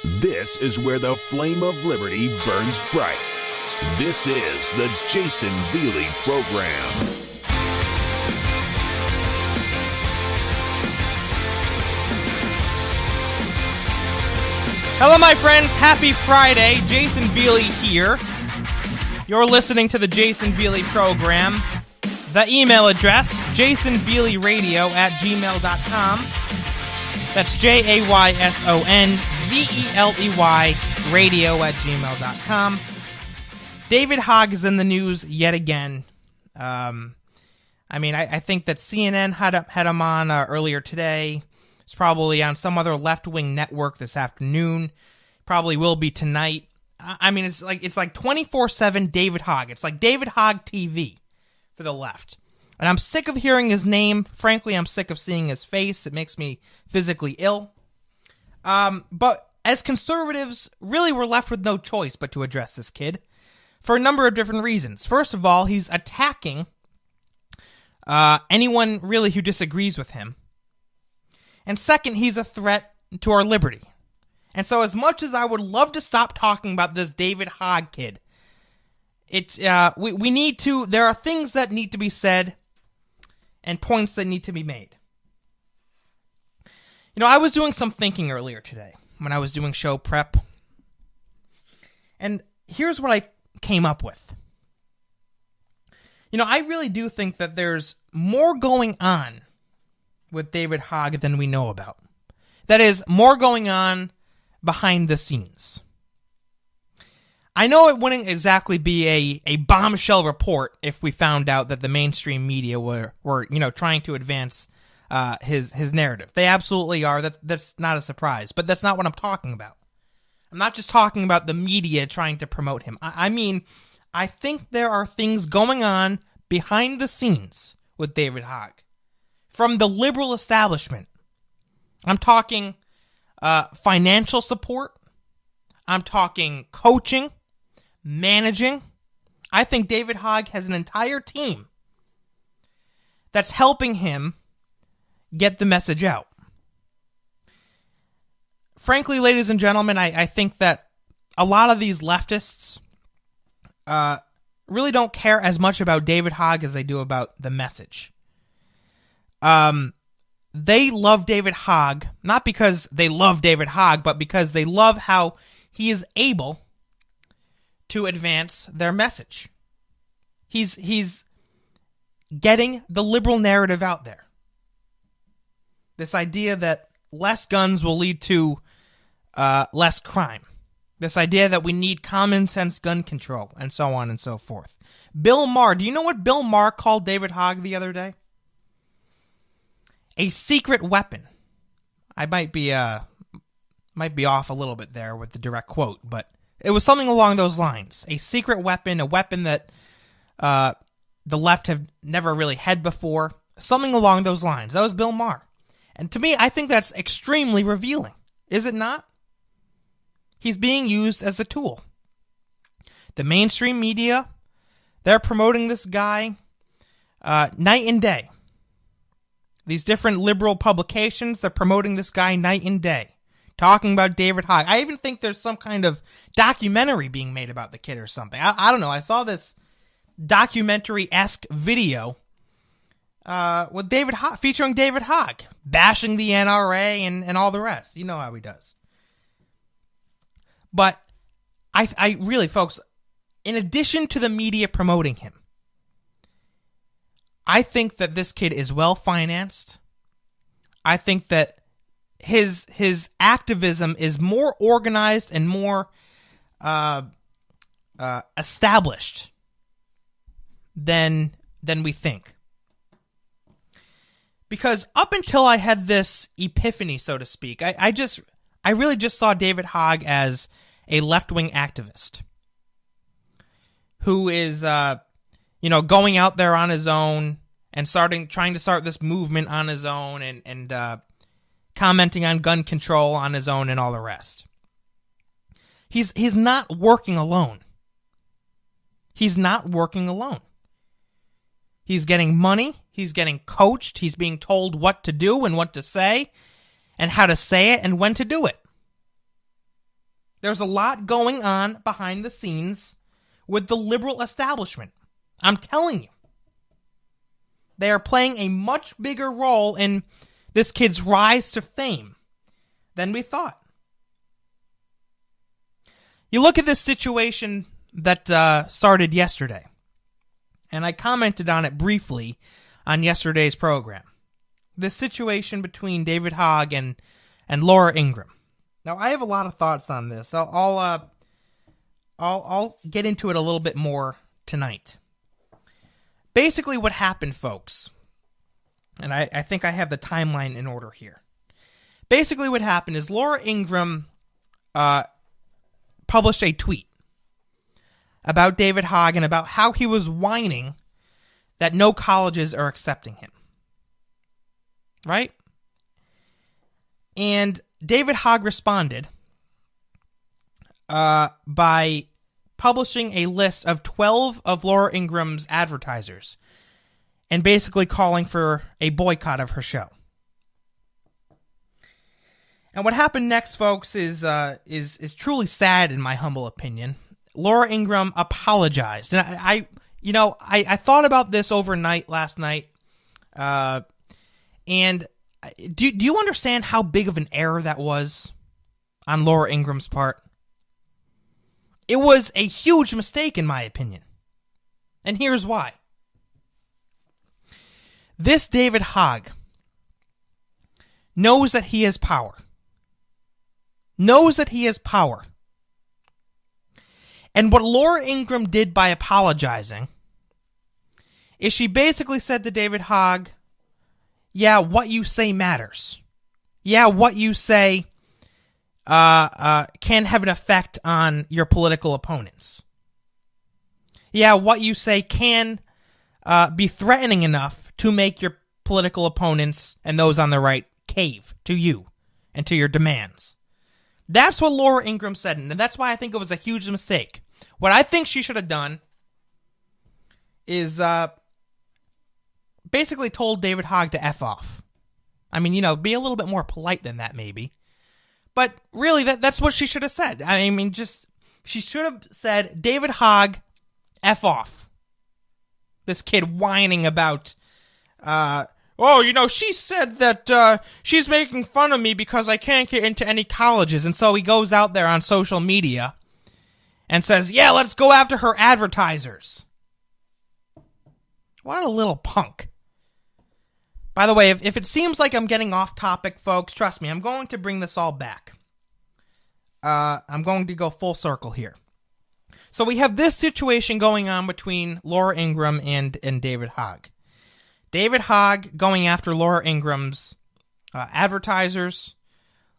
This is where the flame of liberty burns bright. This is the Jason Veely Program. Hello, my friends. Happy Friday. Jason Veely here. You're listening to the Jason Veely Program. The email address, jasonveelyradio@gmail.com. That's JAYSONVELEY radio@gmail.com. David Hogg is in the news yet again. I think that CNN had him on earlier today. It's probably on some other left-wing network this afternoon. Probably will be tonight. It's like 24/7 David Hogg. It's like David Hogg TV for the left. And I'm sick of hearing his name. Frankly, I'm sick of seeing his face. It makes me physically ill. But as conservatives, really we're left with no choice but to address this kid for a number of different reasons. First of all, he's attacking anyone really who disagrees with him. And second, he's a threat to our liberty. And so as much as I would love to stop talking about this David Hogg kid, we need to, there are things that need to be said and points that need to be made. You know, I was doing some thinking earlier today when I was doing show prep. And here's what I came up with. You know, I really do think that there's more going on with David Hogg than we know about. That is, more going on behind the scenes. I know it wouldn't exactly be a bombshell report if we found out that the mainstream media were trying to advance his narrative. They absolutely are. That's not a surprise. But that's not what I'm talking about. I'm not just talking about the media trying to promote him. I think there are things going on behind the scenes with David Hogg from the liberal establishment. I'm talking financial support. I'm talking coaching, managing. I think David Hogg has an entire team that's helping him get the message out. Frankly, ladies and gentlemen, I think that a lot of these leftists really don't care as much about David Hogg as they do about the message. They love David Hogg, not because they love David Hogg, but because they love how he is able to advance their message. He's getting the liberal narrative out there. This idea that less guns will lead to less crime. This idea that we need common sense gun control, and so on and so forth. Bill Maher, do you know what Bill Maher called David Hogg the other day? A secret weapon. I might be off a little bit there with the direct quote, but it was something along those lines. A secret weapon, a weapon that the left have never really had before. Something along those lines. That was Bill Maher. And to me, I think that's extremely revealing. Is it not? He's being used as a tool. The mainstream media, they're promoting this guy night and day. These different liberal publications, they're promoting this guy night and day, talking about David Hogg. I even think there's some kind of documentary being made about the kid or something. I don't know. I saw this documentary-esque video with David Hogg, featuring David Hogg, bashing the NRA and all the rest. You know how he does. But I really, folks, in addition to the media promoting him, I think that this kid is well financed. I think that his activism is more organized and more established than we think. Because up until I had this epiphany, so to speak, I really just saw David Hogg as a left-wing activist who is going out there on his own and trying to start this movement on his own and commenting on gun control on his own and all the rest. He's not working alone. He's not working alone. He's getting money. He's getting coached. He's being told what to do and what to say and how to say it and when to do it. There's a lot going on behind the scenes with the liberal establishment. I'm telling you. They are playing a much bigger role in this kid's rise to fame than we thought. You look at this situation that started yesterday, and I commented on it briefly on yesterday's program. This situation between David Hogg and Laura Ingraham. Now, I have a lot of thoughts on this. I'll get into it a little bit more tonight. Basically, what happened, folks, and I think I have the timeline in order here. Basically, what happened is Laura Ingraham published a tweet about David Hogg and about how he was whining that no colleges are accepting him. Right? And David Hogg responded by publishing a list of 12 of Laura Ingraham's advertisers and basically calling for a boycott of her show. And what happened next, folks, is truly sad in my humble opinion. Laura Ingraham apologized, and I thought about this overnight last night, and do you understand how big of an error that was on Laura Ingraham's part? It was a huge mistake, in my opinion. And here's why. This David Hogg knows that he has power. Knows that he has power. And what Laura Ingraham did by apologizing is she basically said to David Hogg, yeah, what you say matters. Yeah, what you say can have an effect on your political opponents. Yeah, what you say can be threatening enough to make your political opponents and those on the right cave to you and to your demands. That's what Laura Ingraham said, and that's why I think it was a huge mistake. What I think she should have done is basically told David Hogg to F off. I mean, be a little bit more polite than that, maybe. But really, that's what she should have said. I mean, she should have said, David Hogg, F off. This kid whining about, she said that she's making fun of me because I can't get into any colleges. And so he goes out there on social media and says, yeah, let's go after her advertisers. What a little punk. By the way, if it seems like I'm getting off topic, folks, trust me, I'm going to bring this all back. I'm going to go full circle here. So we have this situation going on between Laura Ingraham and David Hogg. David Hogg going after Laura Ingram's advertisers.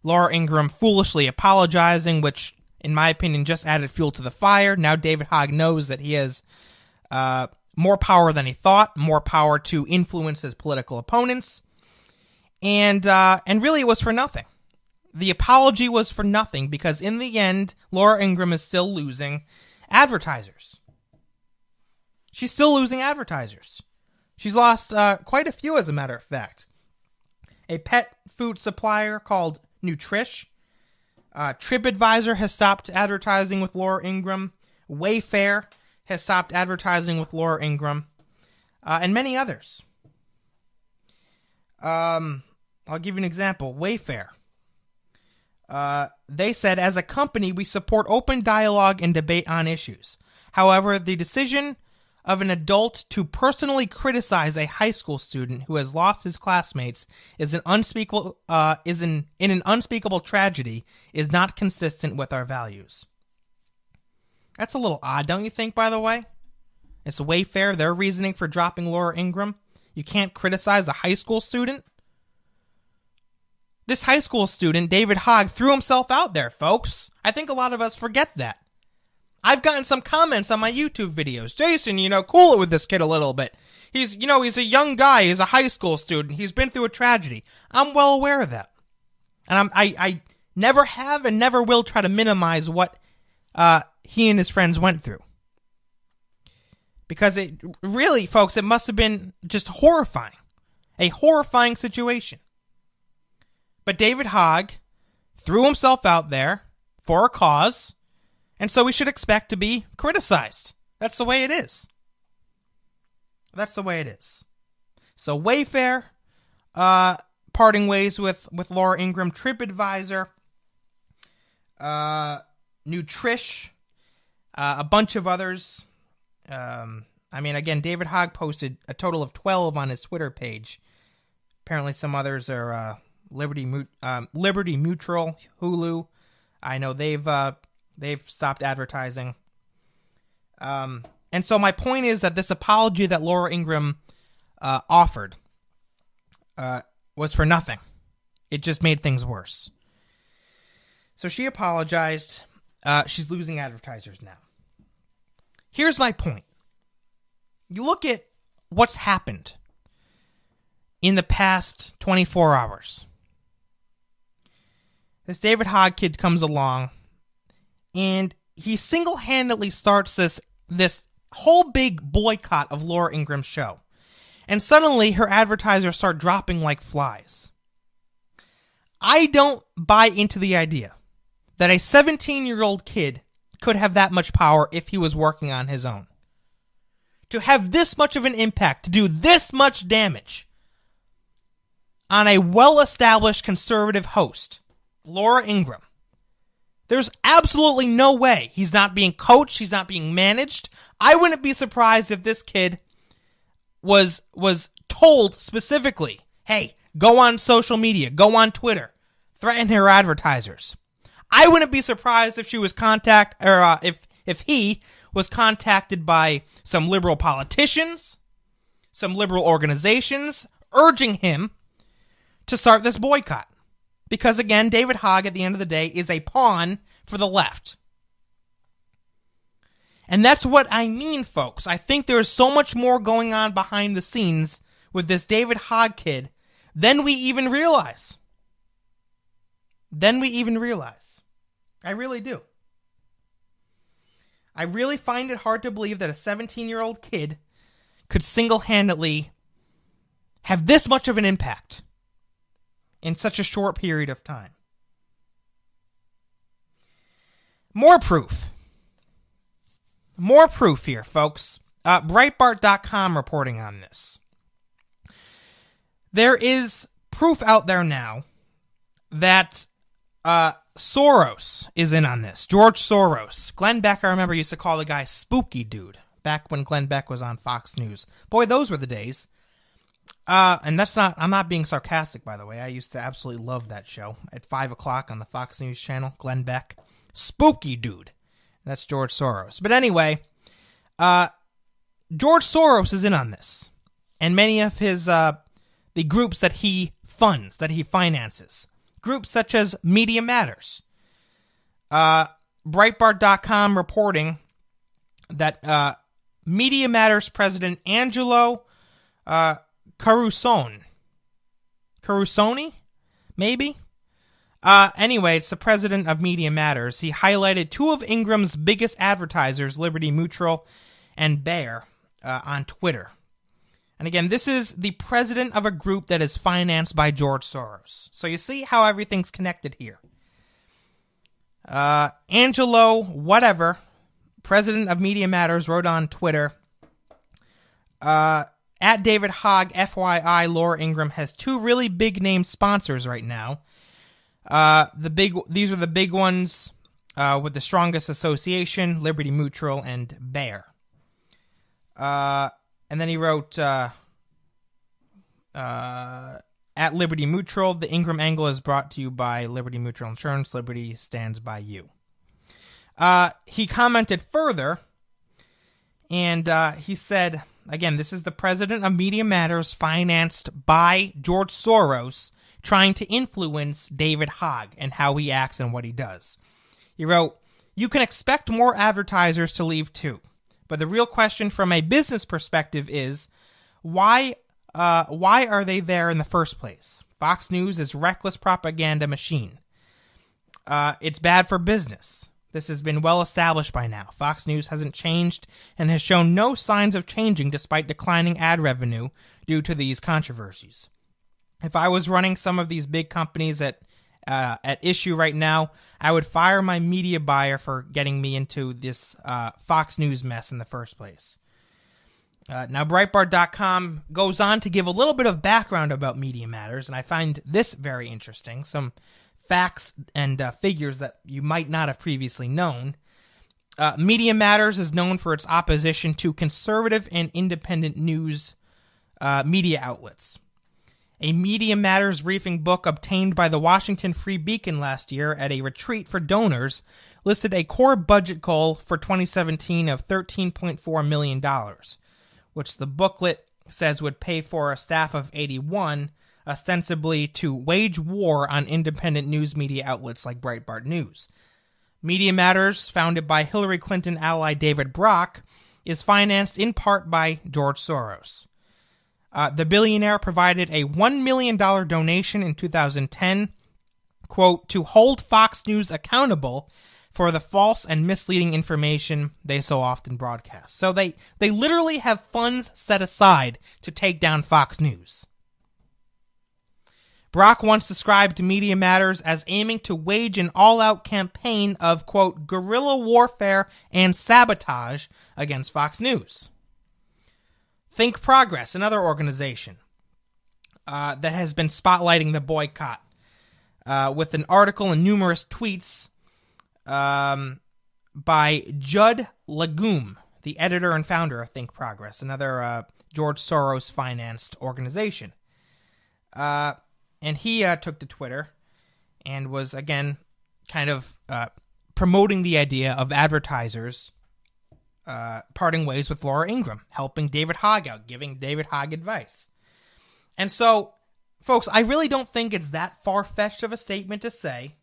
Laura Ingraham foolishly apologizing, which, in my opinion, just added fuel to the fire. Now David Hogg knows that he has more power than he thought, more power to influence his political opponents, and really it was for nothing. The apology was for nothing because in the end, Laura Ingraham is still losing advertisers. She's still losing advertisers. She's lost quite a few, as a matter of fact. A pet food supplier called Nutrish. TripAdvisor has stopped advertising with Laura Ingraham. Wayfair has stopped advertising with Laura Ingraham, and many others. I'll give you an example. Wayfair. They said, as a company, we support open dialogue and debate on issues. However, the decision of an adult to personally criticize a high school student who has lost his classmates is an unspeakable in an unspeakable tragedy is not consistent with our values. That's a little odd, don't you think, by the way? It's Wayfair, their reasoning for dropping Laura Ingraham. You can't criticize a high school student? This high school student, David Hogg, threw himself out there, folks. I think a lot of us forget that. I've gotten some comments on my YouTube videos. Jason, cool it with this kid a little bit. He's a young guy. He's a high school student. He's been through a tragedy. I'm well aware of that. And I never have and never will try to minimize what he and his friends went through. Because it really, folks, it must have been just horrifying. A horrifying situation. But David Hogg threw himself out there for a cause, and so we should expect to be criticized. That's the way it is. That's the way it is. So Wayfair, parting ways with Laura Ingraham. TripAdvisor, Nutrish, a bunch of others. Again, David Hogg posted a total of 12 on his Twitter page. Apparently some others are Liberty Mutual, Hulu. I know they've stopped advertising. And so my point is that this apology that Laura Ingraham offered was for nothing. It just made things worse. So she apologized. She's losing advertisers now. Here's my point. You look at what's happened in the past 24 hours. This David Hogg kid comes along, and he single-handedly starts this whole big boycott of Laura Ingraham's show. And suddenly, her advertisers start dropping like flies. I don't buy into the idea that a 17-year-old kid could have that much power if he was working on his own. To have this much of an impact, to do this much damage on a well-established conservative host, Laura Ingraham. There's absolutely no way he's not being coached, he's not being managed. I wouldn't be surprised if this kid was told specifically, hey, go on social media, go on Twitter, threaten her advertisers. I wouldn't be surprised if she was if he was contacted by some liberal politicians, some liberal organizations, urging him to start this boycott. Because again, David Hogg at the end of the day is a pawn for the left. And that's what I mean, folks. I think there is so much more going on behind the scenes with this David Hogg kid than we even realize. I really do. I really find it hard to believe that a 17-year-old kid could single-handedly have this much of an impact in such a short period of time. More proof here, folks. Breitbart.com reporting on this. There is proof out there now that Soros is in on this. George Soros. Glenn Beck, I remember, used to call the guy Spooky Dude back when Glenn Beck was on Fox News. Boy, those were the days. And I'm not being sarcastic, by the way. I used to absolutely love that show at 5 o'clock on the Fox News channel. Glenn Beck. Spooky Dude. That's George Soros. But anyway, George Soros is in on this. And many of his, the groups that he funds, that he finances. Groups such as Media Matters. Breitbart.com reporting that Media Matters president Angelo Carusone, maybe? Anyway, it's the president of Media Matters. He highlighted two of Ingraham's biggest advertisers, Liberty Mutual and Bayer, on Twitter. And again, this is the president of a group that is financed by George Soros. So you see how everything's connected here. Angelo, whatever, president of Media Matters, wrote on Twitter, at David Hogg, FYI, Laura Ingraham has two really big-name sponsors right now. These are the big ones with the strongest association, Liberty Mutual and Bayer. And then he wrote, at Liberty Mutual, the Ingraham angle is brought to you by Liberty Mutual Insurance. Liberty stands by you. He commented further, and he said, again, this is the president of Media Matters, financed by George Soros, trying to influence David Hogg and how he acts and what he does. He wrote, you can expect more advertisers to leave too. But the real question from a business perspective is, why are they there in the first place? Fox News is a reckless propaganda machine. It's bad for business. This has been well established by now. Fox News hasn't changed and has shown no signs of changing despite declining ad revenue due to these controversies. If I was running some of these big companies at at issue right now, I would fire my media buyer for getting me into this Fox News mess in the first place. Now, Breitbart.com goes on to give a little bit of background about Media Matters, and I find this very interesting. Some facts and figures that you might not have previously known. Media Matters is known for its opposition to conservative and independent news media outlets. A Media Matters briefing book obtained by the Washington Free Beacon last year at a retreat for donors listed a core budget goal for 2017 of $13.4 million, which the booklet says would pay for a staff of 81, ostensibly to wage war on independent news media outlets like Breitbart News. Media Matters, founded by Hillary Clinton ally David Brock, is financed in part by George Soros. The billionaire provided a $1 million donation in 2010, quote, to hold Fox News accountable for the false and misleading information they so often broadcast. So they literally have funds set aside to take down Fox News. Brock once described Media Matters as aiming to wage an all-out campaign of, quote, guerrilla warfare and sabotage against Fox News. Think Progress, another organization that has been spotlighting the boycott with an article and numerous tweets by Judd Legum, the editor and founder of Think Progress, another George Soros-financed organization. And he took to Twitter and was, again, kind of promoting the idea of advertisers parting ways with Laura Ingraham, helping David Hogg out, giving David Hogg advice. And so, folks, I really don't think it's that far-fetched of a statement to say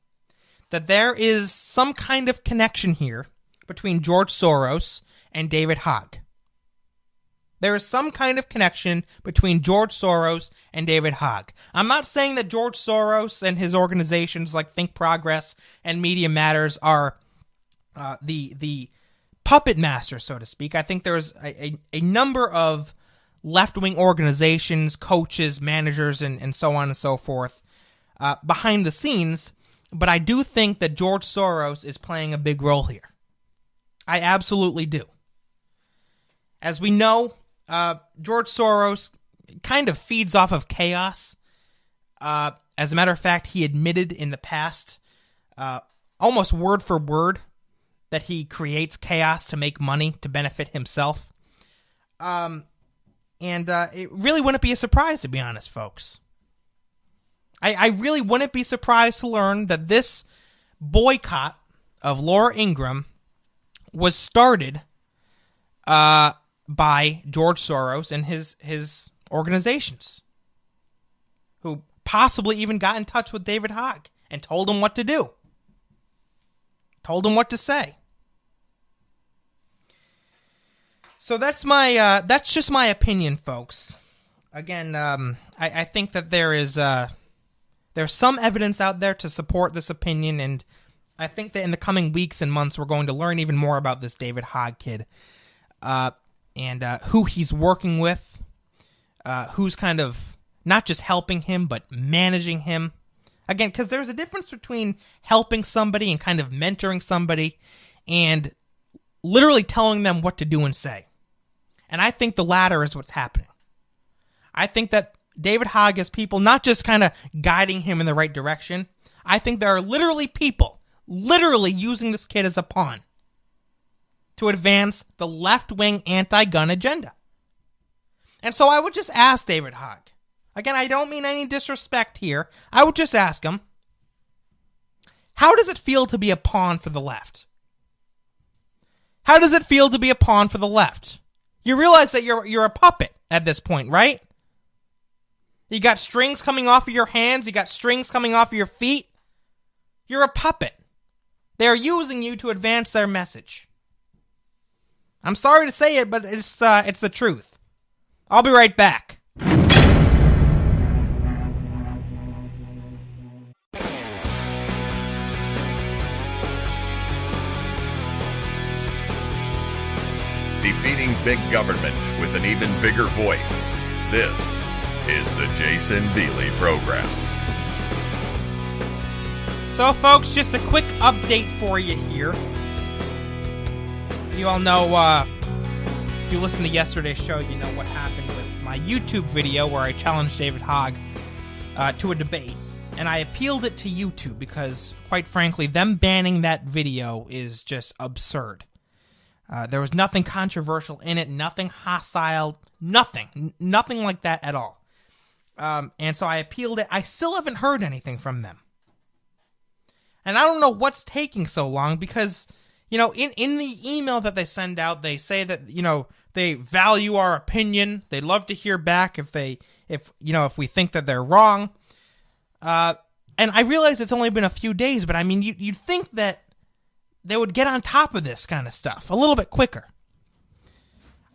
that there is some kind of connection here between George Soros and David Hogg. There is some kind of connection between George Soros and David Hogg. I'm not saying that George Soros and his organizations like Think Progress and Media Matters are the puppet masters, so to speak. I think there's a number of left-wing organizations, coaches, managers, and so on and so forth behind the scenes, but I do think that George Soros is playing a big role here. I absolutely do. As we know, George Soros kind of feeds off of chaos. As a matter of fact, he admitted in the past, almost word for word, that he creates chaos to make money to benefit himself. And it really wouldn't be a surprise, to be honest, folks. I really wouldn't be surprised to learn that this boycott of Laura Ingraham was started by George Soros and his organizations, who possibly even got in touch with David Hogg and told him what to do, told him what to say. So that's just my opinion, folks. Again, I think that there's some evidence out there to support this opinion, and I think that in the coming weeks and months we're going to learn even more about this David Hogg kid. And who he's working with, who's kind of not just helping him, but managing him. Again, because there's a difference between helping somebody and kind of mentoring somebody and literally telling them what to do and say. And I think the latter is what's happening. I think that David Hogg has people not just kind of guiding him in the right direction. I think there are literally people literally using this kid as a pawn to advance the left-wing anti-gun agenda. And so I would just ask David Hogg. Again, I don't mean any disrespect here. I would just ask him, how does it feel to be a pawn for the left? How does it feel to be a pawn for the left? You realize that you're a puppet at this point, right? You got strings coming off of your hands. You got strings coming off of your feet. You're a puppet. They're using you to advance their message. I'm sorry to say it, but it's the truth. I'll be right back. Defeating big government with an even bigger voice. This is the Jason Veely Program. So, folks, just a quick update for you here. You all know, if you listened to yesterday's show, you know what happened with my YouTube video where I challenged David Hogg to a debate. And I appealed it to YouTube because, quite frankly, them banning that video is just absurd. There was nothing controversial in it, nothing hostile, nothing like that at all. And so I appealed it. I still haven't heard anything from them. And I don't know what's taking so long because, you know, in the email that they send out, they say that, you know, they value our opinion. They'd love to hear back if we think that they're wrong. And I realize it's only been a few days, but I mean, you'd think that they would get on top of this kind of stuff a little bit quicker.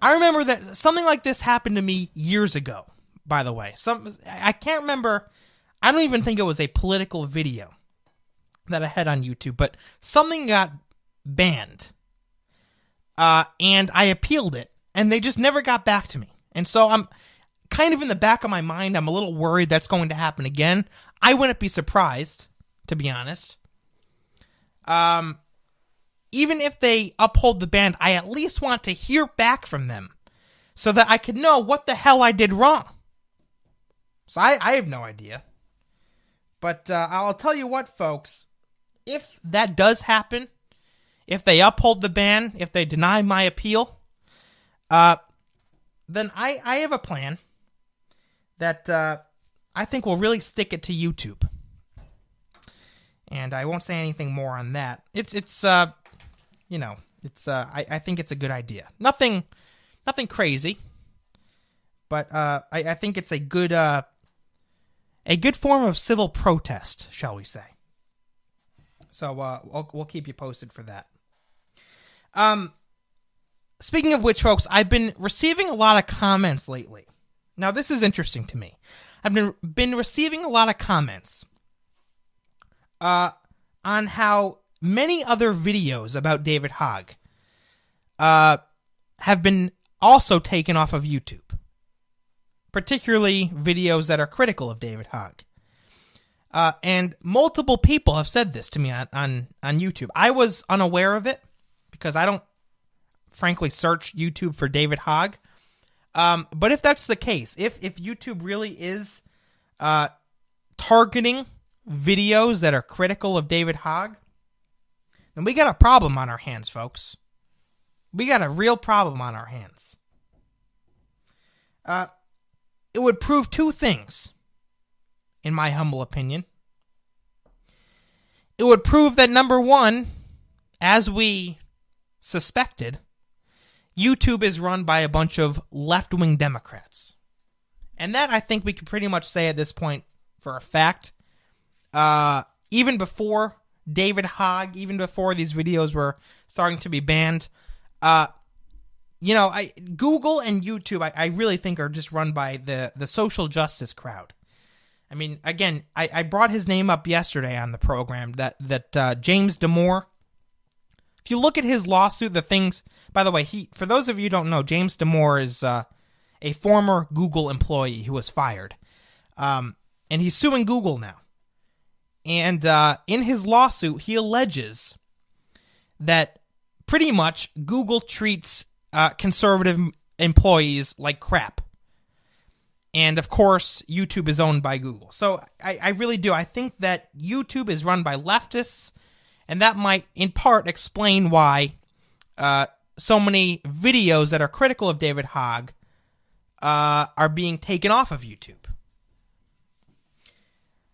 I remember that something like this happened to me years ago, by the way. I can't remember. I don't even think it was a political video that I had on YouTube, but something got banned. And I appealed it, and they just never got back to me. And so I'm kind of in the back of my mind, I'm a little worried that's going to happen again. I wouldn't be surprised, to be honest. Even if they uphold the ban, I at least want to hear back from them so that I could know what the hell I did wrong. So I have no idea. But I'll tell you what, folks. If that does happen, if they uphold the ban, if they deny my appeal, then I have a plan that I think will really stick it to YouTube. And I won't say anything more on that. I think it's a good idea. Nothing crazy, but I think it's a good form of civil protest, shall we say. So we'll keep you posted for that. Speaking of which, folks, I've been receiving a lot of comments lately. Now, this is interesting to me. I've been receiving a lot of comments on how many other videos about David Hogg have been also taken off of YouTube, particularly videos that are critical of David Hogg. And multiple people have said this to me on YouTube. I was unaware of it because I don't, frankly, search YouTube for David Hogg. But if that's the case, if YouTube really is targeting videos that are critical of David Hogg, then we got a problem on our hands, folks. We got a real problem on our hands. It would prove two things, in my humble opinion. It would prove that, number one, as we suspected, YouTube is run by a bunch of left-wing Democrats. And that, I think we can pretty much say at this point for a fact. Even before David Hogg, even before these videos were starting to be banned, Google and YouTube, I really think are just run by the social justice crowd. I mean, again, I brought his name up yesterday on the program, that James Damore. If you look at his lawsuit, the things, by the way, for those of you who don't know, James Damore is a former Google employee who was fired. And he's suing Google now. And in his lawsuit, he alleges that pretty much Google treats conservative employees like crap. And, of course, YouTube is owned by Google. So I really do. I think that YouTube is run by leftists, and that might, in part, explain why so many videos that are critical of David Hogg are being taken off of YouTube.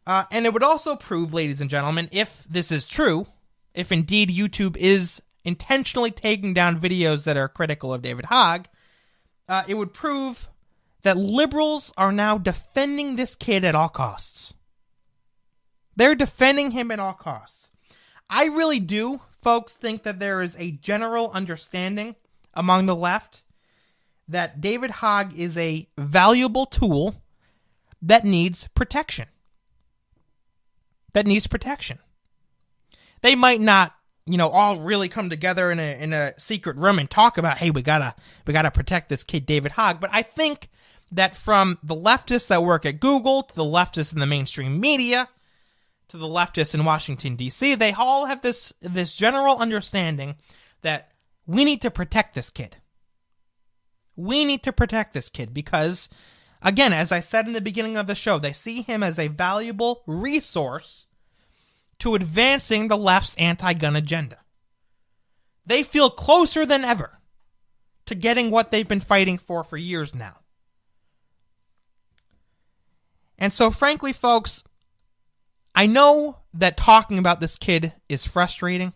And it would also prove, ladies and gentlemen, if this is true, if indeed YouTube is intentionally taking down videos that are critical of David Hogg, it would prove that liberals are now defending this kid at all costs. They're defending him at all costs. I really do, folks, think that there is a general understanding among the left that David Hogg is a valuable tool that needs protection. They might not, all really come together in a secret room and talk about, hey, we gotta protect this kid David Hogg. But I think that from the leftists that work at Google to the leftists in the mainstream media to the leftists in Washington, D.C., they all have this general understanding that we need to protect this kid. We need to protect this kid because, again, as I said in the beginning of the show, they see him as a valuable resource to advancing the left's anti-gun agenda. They feel closer than ever to getting what they've been fighting for years now. And so, frankly, folks, I know that talking about this kid is frustrating.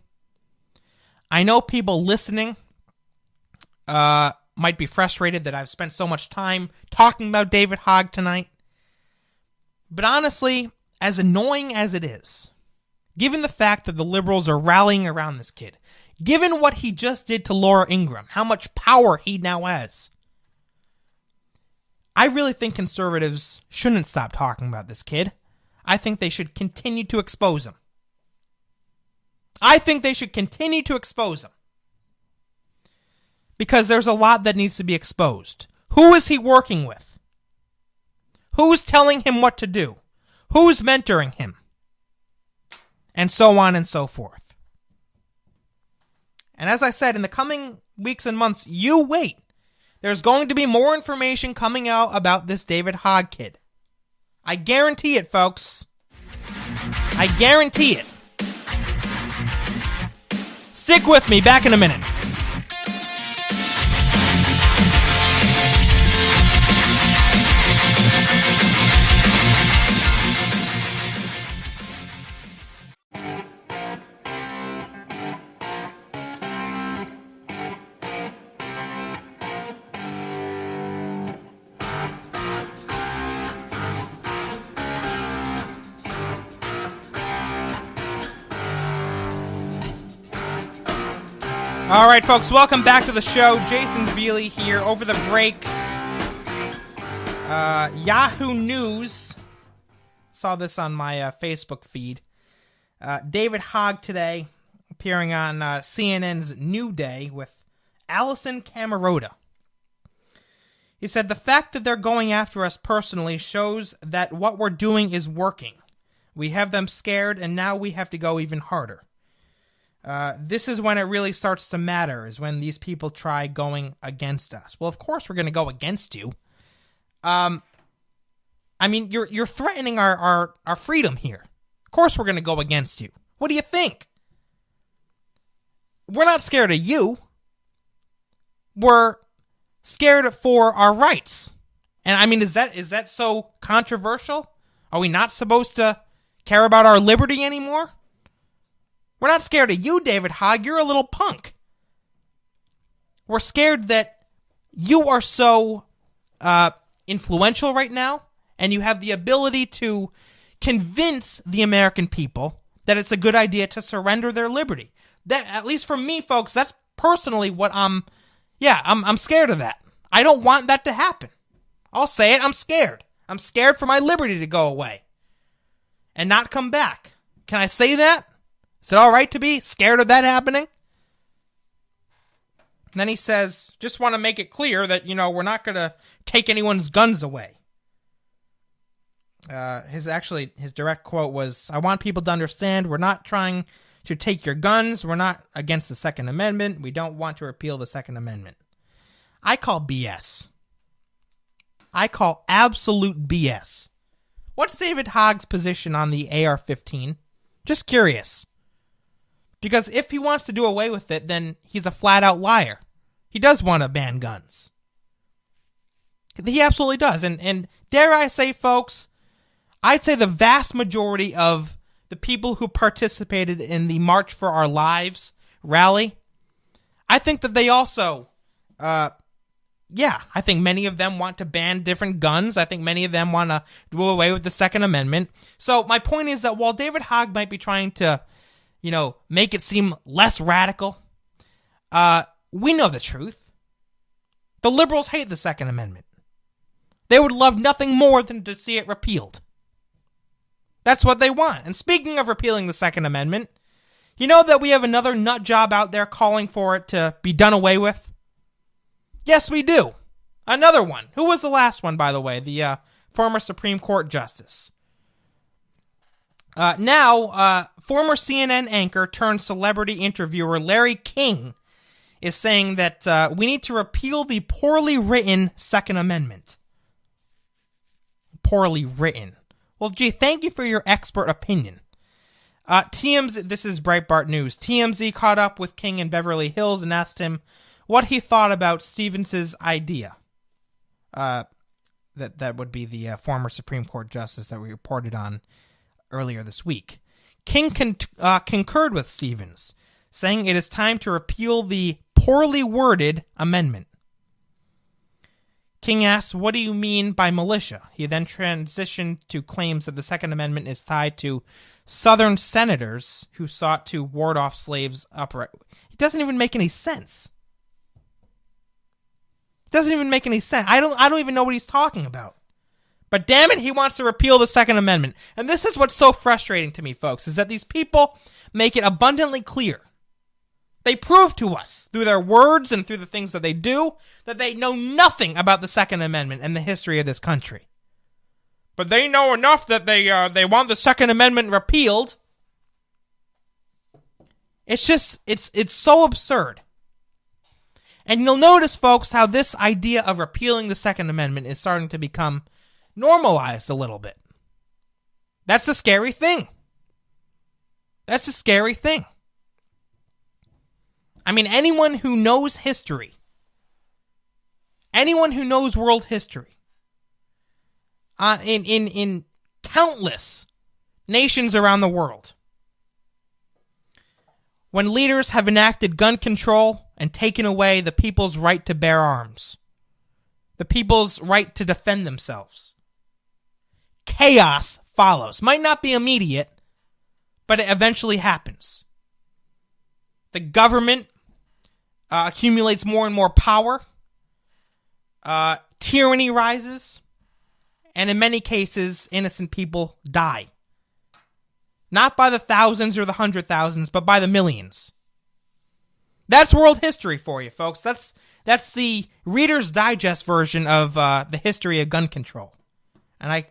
I know people listening might be frustrated that I've spent so much time talking about David Hogg tonight. But honestly, as annoying as it is, given the fact that the liberals are rallying around this kid, given what he just did to Laura Ingraham, how much power he now has, I really think conservatives shouldn't stop talking about this kid. I think they should continue to expose him. I think they should continue to expose him. Because there's a lot that needs to be exposed. Who is he working with? Who's telling him what to do? Who's mentoring him? And so on and so forth. And as I said, in the coming weeks and months, you wait. There's going to be more information coming out about this David Hogg kid. I guarantee it, folks. I guarantee it. Stick with me. Back in a minute. All right, folks, welcome back to the show. Jason Veely here. Over the break, Yahoo News saw this on my Facebook feed. David Hogg today appearing on CNN's New Day with Allison Camerota. He said, the fact that they're going after us personally shows that what we're doing is working. We have them scared, and now we have to go even harder. This is when it really starts to matter, is when these people try going against us. Well, of course we're going to go against you. I mean, you're threatening our freedom here. Of course we're going to go against you. What do you think? We're not scared of you. We're scared for our rights. And I mean, is that so controversial? Are we not supposed to care about our liberty anymore? We're not scared of you, David Hogg. You're a little punk. We're scared that you are so influential right now, and you have the ability to convince the American people that it's a good idea to surrender their liberty. That, at least for me, folks, that's personally what I'm scared of that. I don't want that to happen. I'll say it, I'm scared. I'm scared for my liberty to go away and not come back. Can I say that? Is it all right to be scared of that happening? And then he says, just want to make it clear that, we're not going to take anyone's guns away. His direct quote was, I want people to understand we're not trying to take your guns. We're not against the Second Amendment. We don't want to repeal the Second Amendment. I call BS. I call absolute BS. What's David Hogg's position on the AR-15? Just curious. Because if he wants to do away with it, then he's a flat-out liar. He does want to ban guns. He absolutely does. And dare I say, folks, I'd say the vast majority of the people who participated in the March for Our Lives rally, I think that they also, I think many of them want to ban different guns. I think many of them want to do away with the Second Amendment. So my point is that while David Hogg might be trying to make it seem less radical, we know the truth. The liberals hate the Second Amendment. They would love nothing more than to see it repealed. That's what they want. And speaking of repealing the Second Amendment, you know that we have another nut job out there calling for it to be done away with? Yes, we do. Another one. Who was the last one, by the way? The former Supreme Court Justice. Now, former CNN anchor turned celebrity interviewer Larry King is saying that we need to repeal the poorly written Second Amendment. Poorly written. Well, gee, thank you for your expert opinion. TMZ, this is Breitbart News. TMZ caught up with King in Beverly Hills and asked him what he thought about Stevens' idea. That would be the former Supreme Court justice that we reported on earlier this week. King concurred with Stevens, saying it is time to repeal the poorly worded amendment. King asked, "What do you mean by militia?" He then transitioned to claims that the Second Amendment is tied to Southern senators who sought to ward off slaves upright. It doesn't even make any sense. It doesn't even make any sense. I don't even know what he's talking about. But damn it, he wants to repeal the Second Amendment. And this is what's so frustrating to me, folks, is that these people make it abundantly clear. They prove to us, through their words and through the things that they do, that they know nothing about the Second Amendment and the history of this country. But they know enough that they want the Second Amendment repealed. It's just, it's so absurd. And you'll notice, folks, how this idea of repealing the Second Amendment is starting to become normalized a little bit. That's a scary thing. That's a scary thing. I mean, anyone who knows history, anyone who knows world history, in countless nations around the world, when leaders have enacted gun control and taken away the people's right to bear arms, the people's right to defend themselves, chaos follows. Might not be immediate, but it eventually happens. The government accumulates more and more power. Tyranny rises. And in many cases, innocent people die. Not by the thousands or the 100,000s, but by the millions. That's world history for you, folks. That's the Reader's Digest version of the history of gun control. And I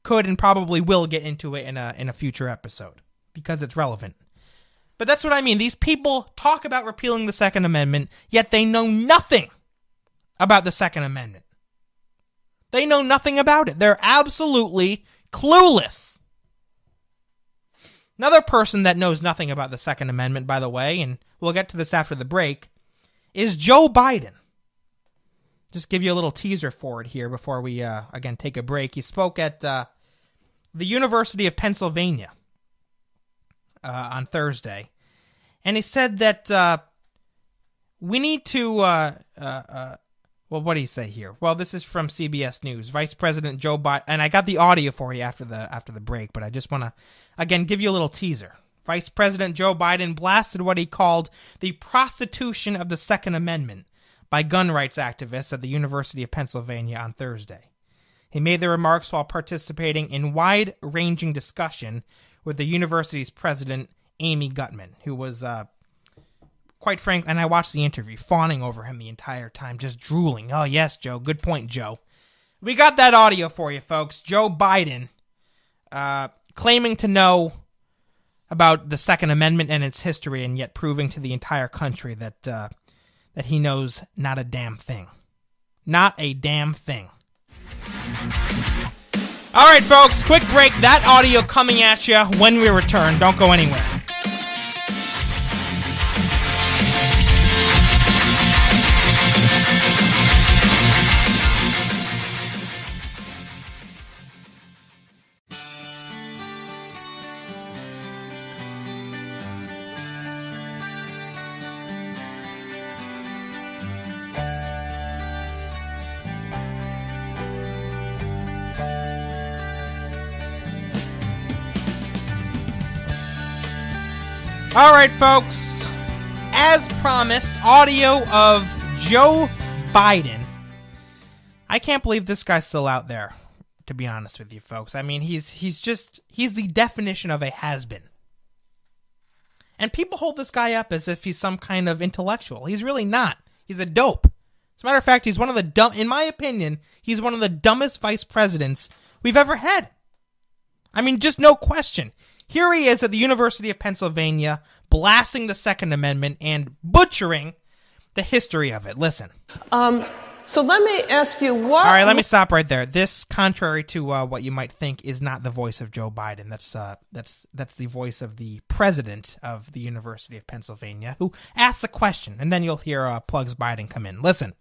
could and probably will get into it in a future episode, because it's relevant. But that's what I mean. These people talk about repealing the Second Amendment, yet they know nothing about the Second Amendment. They know nothing about it. They're absolutely clueless. Another person that knows nothing about the Second Amendment, by the way, and we'll get to this after the break, is Joe Biden. Just give you a little teaser for it here before we, again, take a break. He spoke at the University of Pennsylvania on Thursday. And he said that we need to, well, what do you say here? Well, this is from CBS News. Vice President Joe Biden, and I got the audio for you after the break, but I just want to, again, give you a little teaser. Vice President Joe Biden blasted what he called the prostitution of the Second Amendment by gun rights activists at the University of Pennsylvania on Thursday. He made the remarks while participating in wide-ranging discussion with the university's president, Amy Gutmann, who was, quite frank, and I watched the interview, fawning over him the entire time, just drooling. Oh, yes, Joe. Good point, Joe. We got that audio for you, folks. Joe Biden claiming to know about the Second Amendment and its history, and yet proving to the entire country that he knows not a damn thing. Not a damn thing. All right, folks, quick break. That audio coming at you when we return. Don't go anywhere. All right, folks, as promised, audio of Joe Biden. I can't believe this guy's still out there, to be honest with you, folks. I mean, he's the definition of a has-been. And people hold this guy up as if he's some kind of intellectual. He's really not. He's a dope. As a matter of fact, he's one of the in my opinion, he's one of the dumbest vice presidents we've ever had. I mean, just no question. Here he is at the University of Pennsylvania, blasting the Second Amendment and butchering the history of it. Listen. So let me ask you what... All right, let me stop right there. This, contrary to what you might think, is not the voice of Joe Biden. That's the voice of the president of the University of Pennsylvania, who asked the question, and then you'll hear Plugs Biden come in. Listen.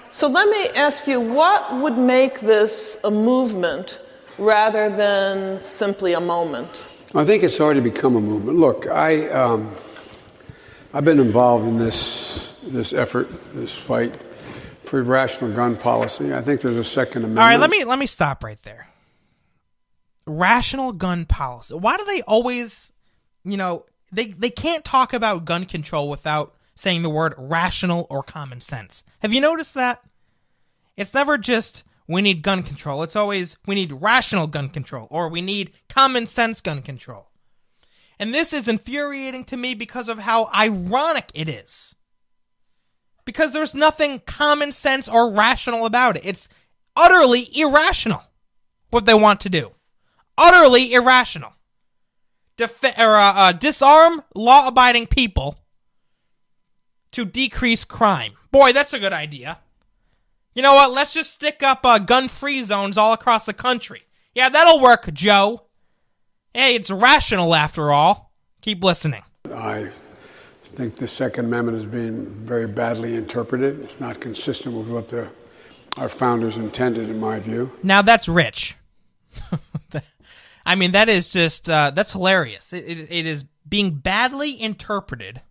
So let me ask you, what would make this a movement rather than simply a moment? I think it's already become a movement. Look, I've been involved in this effort, this fight for rational gun policy. I think there's a Second Amendment. All right, let me stop right there. Rational gun policy. Why do they always, they can't talk about gun control without saying the word rational or common sense. Have you noticed that? It's never just we need gun control. It's always we need rational gun control or we need common sense gun control. And this is infuriating to me because of how ironic it is. Because there's nothing common sense or rational about it. It's utterly irrational what they want to do. Utterly irrational. Disarm law-abiding people to decrease crime. Boy, that's a good idea. You know what? Let's just stick up gun-free zones all across the country. Yeah, that'll work, Joe. Hey, it's rational after all. Keep listening. I think the Second Amendment is being very badly interpreted. It's not consistent with what our founders intended, in my view. Now that's rich. I mean, that is just, that's hilarious. It is being badly interpreted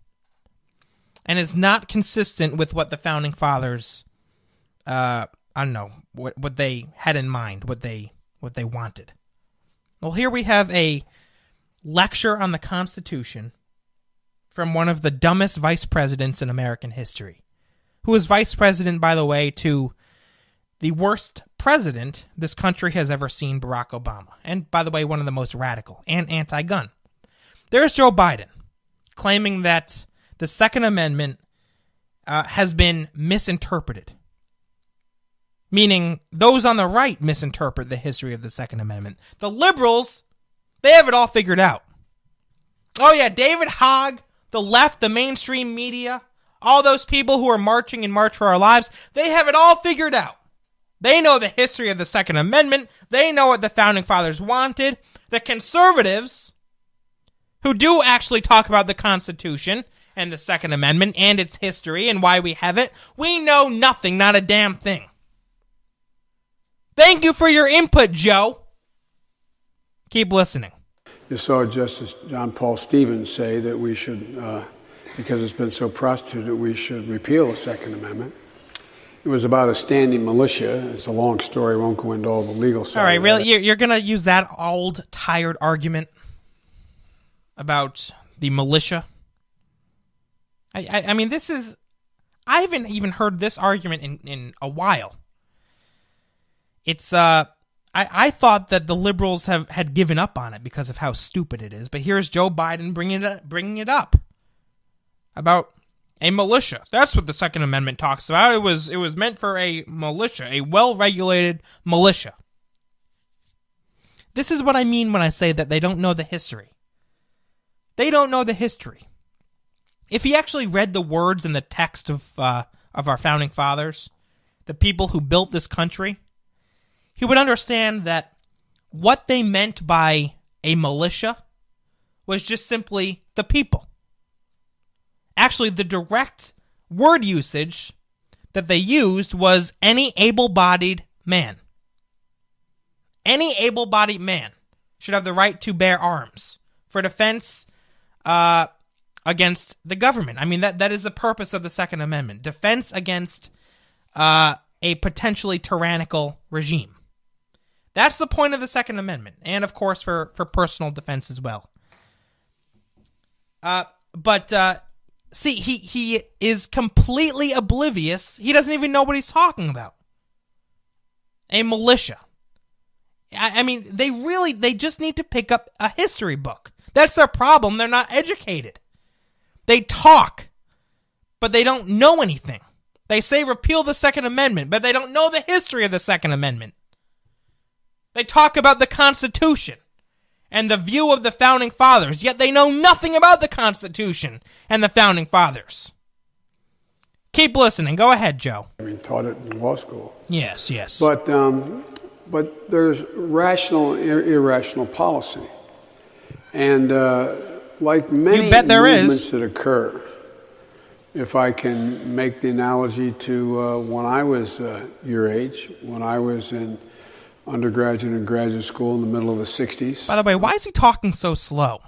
and is not consistent with what the Founding Fathers, I don't know, what they had in mind, what they wanted. Well, here we have a lecture on the Constitution from one of the dumbest vice presidents in American history, who was vice president, by the way, to the worst president this country has ever seen, Barack Obama. And, by the way, one of the most radical and anti-gun. There's Joe Biden claiming that the Second Amendment has been misinterpreted. Meaning, those on the right misinterpret the history of the Second Amendment. The liberals, they have it all figured out. Oh yeah, David Hogg, the left, the mainstream media, all those people who are marching in March for Our Lives, they have it all figured out. They know the history of the Second Amendment. They know what the Founding Fathers wanted. The conservatives, who do actually talk about the Constitution and the Second Amendment and its history and why we have it, we know nothing, not a damn thing. Thank you for your input, Joe. Keep listening. You saw Justice John Paul Stevens say that we should, because it's been so prostituted, we should repeal the Second Amendment. It was about a standing militia. It's a long story. I won't go into all the legal side. All right, really? You're going to use that old, tired argument about the militia? I mean, this is... I haven't even heard this argument in a while. It's... I thought that the liberals had given up on it because of how stupid it is, but here's Joe Biden bringing it up about a militia. That's what the Second Amendment talks about. It was meant for a militia, a well-regulated militia. This is what I mean when I say that they don't know the history. They don't know the history. If he actually read the words in the text of our Founding Fathers, the people who built this country, he would understand that what they meant by a militia was just simply the people. Actually, the direct word usage that they used was any able-bodied man. Any able-bodied man should have the right to bear arms for defense against the government. I mean, that is the purpose of the Second Amendment. Defense against a potentially tyrannical regime. That's the point of the Second Amendment, and of course for personal defense as well. See, he is completely oblivious. He doesn't even know what he's talking about. A militia. I mean, they just need to pick up a history book. That's their problem. They're not educated. They talk, but they don't know anything. They say repeal the Second Amendment, but they don't know the history of the Second Amendment. They talk about the Constitution and the view of the Founding Fathers, yet they know nothing about the Constitution and the Founding Fathers. Keep listening. Go ahead, Joe. I mean, taught it in law school. Yes, yes. But there's rational and irrational policy. And like many movements that occur, if I can make the analogy to when I was your age, when I was in undergraduate and graduate school in the middle of the 60s. By the way, why is he talking so slow?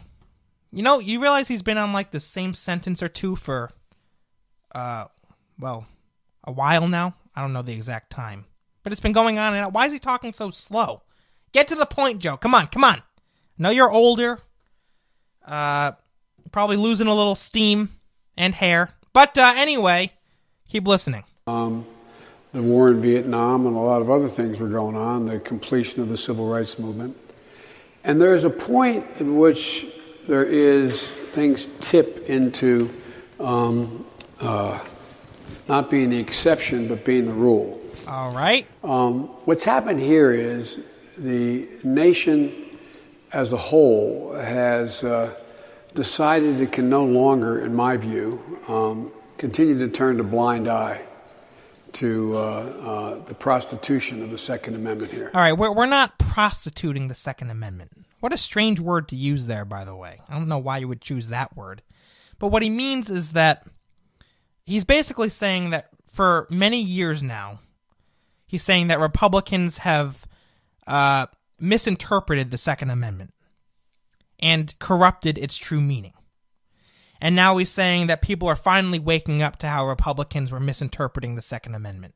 You know, you realize he's been on like the same sentence or two for, a while now? I don't know the exact time. But it's been going on and on. Why is he talking so slow? Get to the point, Joe. Come on. I know you're older. Probably losing a little steam and hair. But anyway, keep listening. The war in Vietnam and a lot of other things were going on, the completion of the civil rights movement. And there's a point at which things tip into not being the exception, but being the rule. All right. What's happened here is the nation as a whole has decided it can no longer, in my view, continue to turn a blind eye to the prostitution of the Second Amendment here. All right, we're not prostituting the Second Amendment. What a strange word to use there, by the way. I don't know why you would choose that word. But what he means is that he's basically saying that for many years now, he's saying that Republicans have misinterpreted the Second Amendment and corrupted its true meaning. And now he's saying that people are finally waking up to how Republicans were misinterpreting the Second Amendment.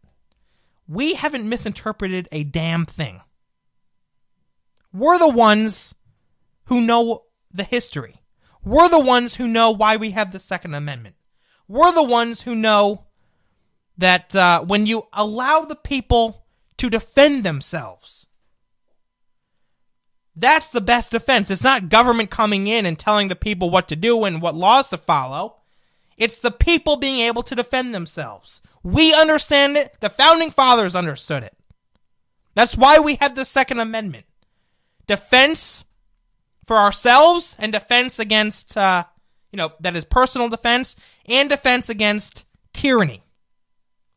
We haven't misinterpreted a damn thing. We're the ones who know the history. We're the ones who know why we have the Second Amendment. We're the ones who know that when you allow the people to defend themselves, that's the best defense. It's not government coming in and telling the people what to do and what laws to follow. It's the people being able to defend themselves. We understand it. The Founding Fathers understood it. That's why we have the Second Amendment. Defense for ourselves and defense against, that is personal defense and defense against tyranny.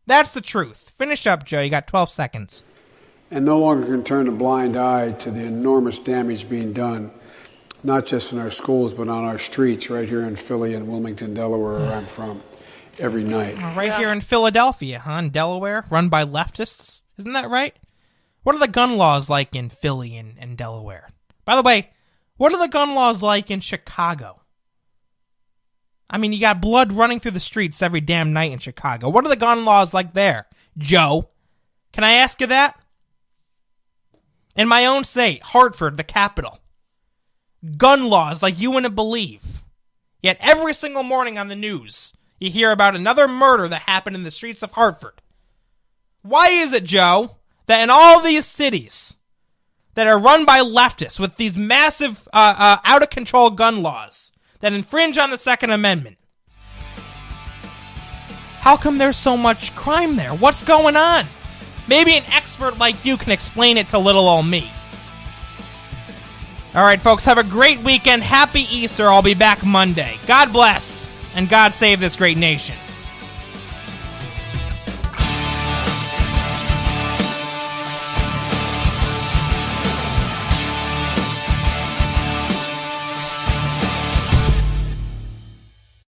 That's the truth. Finish up, Joe. You got 12 seconds. And no longer can turn a blind eye to the enormous damage being done, not just in our schools, but on our streets right here in Philly and Wilmington, Delaware, where I'm from, every night. Right here in Philadelphia, in Delaware, run by leftists. Isn't that right? What are the gun laws like in Philly and Delaware? By the way, what are the gun laws like in Chicago? I mean, you got blood running through the streets every damn night in Chicago. What are the gun laws like there, Joe? Can I ask you that? In my own state, Hartford, the capital. Gun laws like you wouldn't believe. Yet every single morning on the news, you hear about another murder that happened in the streets of Hartford. Why is it, Joe, that in all these cities that are run by leftists with these massive, out-of-control gun laws that infringe on the Second Amendment, how come there's so much crime there? What's going on? Maybe an expert like you can explain it to little old me. All right, folks, have a great weekend. Happy Easter. I'll be back Monday. God bless, and God save this great nation.